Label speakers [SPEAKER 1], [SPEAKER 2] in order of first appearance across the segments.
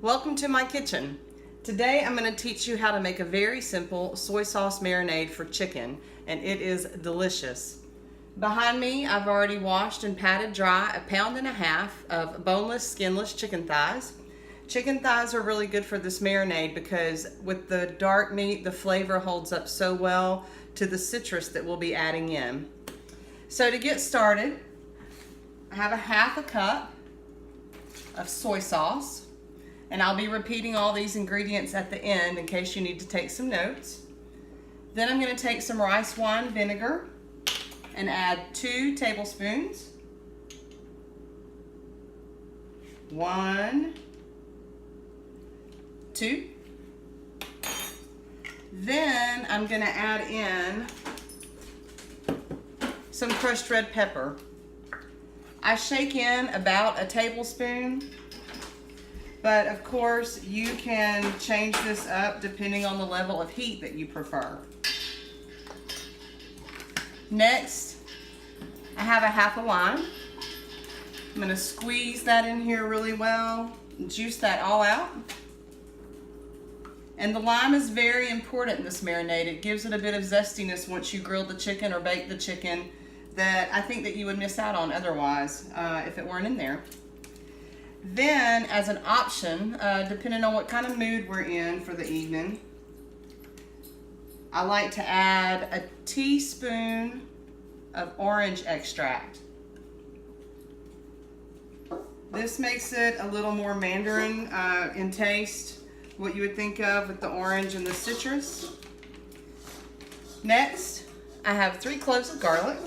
[SPEAKER 1] Welcome to my kitchen. Today I'm going to teach you how to make a very simple soy sauce marinade for chicken, and it is delicious. Behind me I've already washed and patted dry 1.5 pounds of boneless, skinless chicken thighs. Chicken thighs are really good for this marinade because with the dark meat the flavor holds up so well to the citrus that we'll be adding in. So to get started, I have 1/2 cup of soy sauce. And I'll be repeating all these ingredients at the end in case you need to take some notes. Then I'm going to take some rice wine vinegar and add 2 tablespoons. 1, 2. Then I'm going to add in some crushed red pepper. I shake in about a tablespoon. But of course, you can change this up depending on the level of heat that you prefer. Next, I have 1/2 lime. I'm going to squeeze that in here really well, juice that all out. And the lime is very important in this marinade. It gives it a bit of zestiness once you grill the chicken or bake the chicken that I think that you would miss out on otherwise if it weren't in there. Then, as an option, depending on what kind of mood we're in for the evening, I like to add a teaspoon of orange extract. This makes it a little more mandarin in taste, what you would think of with the orange and the citrus. Next, I have 3 cloves of garlic.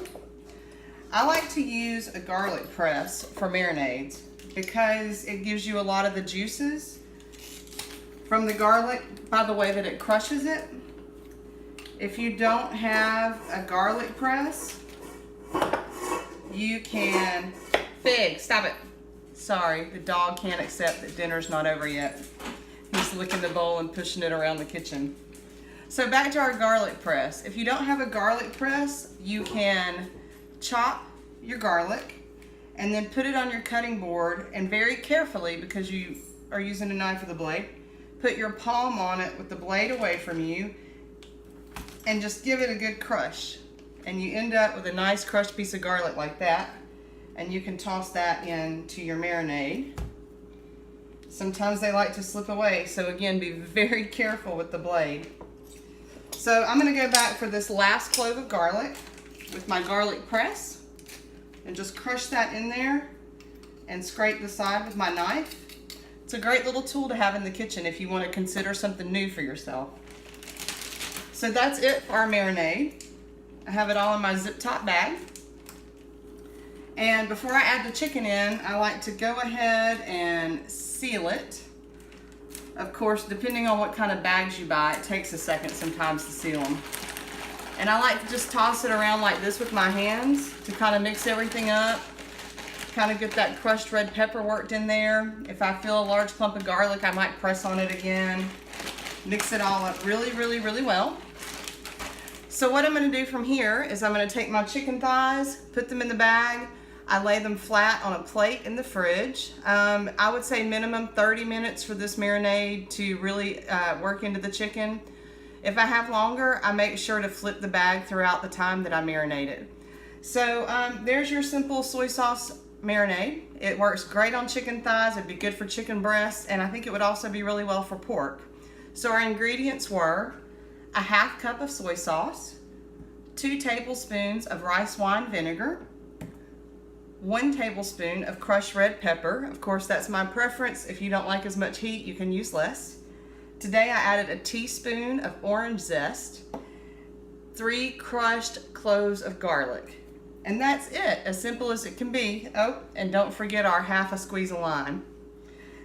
[SPEAKER 1] I like to use a garlic press for marinades, because it gives you a lot of the juices from the garlic by the way that it crushes it. If you don't have a garlic press, you can... Fig, stop it. Sorry, the dog can't accept that dinner's not over yet. He's licking the bowl and pushing it around the kitchen. So back to our garlic press. If you don't have a garlic press, you can chop your garlic and then put it on your cutting board, and very carefully, because you are using a knife with a blade, put your palm on it with the blade away from you and just give it a good crush. And you end up with a nice crushed piece of garlic like that, and you can toss that into your marinade. Sometimes they like to slip away, so again, be very careful with the blade. So I'm going to go back for this last clove of garlic with my garlic press and just crush that in there and scrape the side with my knife. It's a great little tool to have in the kitchen if you want to consider something new for yourself. So that's it for our marinade. I have it all in my zip top bag. And before I add the chicken in, I like to go ahead and seal it. Of course, depending on what kind of bags you buy, it takes a second sometimes to seal them. And I like to just toss it around like this with my hands to kind of mix everything up, kind of get that crushed red pepper worked in there. If I feel a large clump of garlic, I might press on it again. Mix it all up really, really, really well. So what I'm going to do from here is I'm going to take my chicken thighs, put them in the bag. I lay them flat on a plate in the fridge. I would say minimum 30 minutes for this marinade to really work into the chicken. If I have longer, I make sure to flip the bag throughout the time that I marinate it. So there's your simple soy sauce marinade. It works great on chicken thighs. It'd be good for chicken breasts, and I think it would also be really well for pork. So our ingredients were 1/2 cup of soy sauce, 2 tablespoons of rice wine vinegar, 1 tablespoon of crushed red pepper. Of course, that's my preference. If you don't like as much heat, you can use less. Today I added a teaspoon of orange zest, 3 crushed cloves of garlic. And that's it, as simple as it can be. Oh, and don't forget our 1/2 squeeze of lime.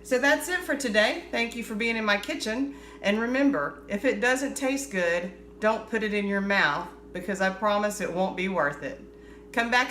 [SPEAKER 1] So that's it for today. Thank you for being in my kitchen. And remember, if it doesn't taste good, don't put it in your mouth, because I promise it won't be worth it. Come back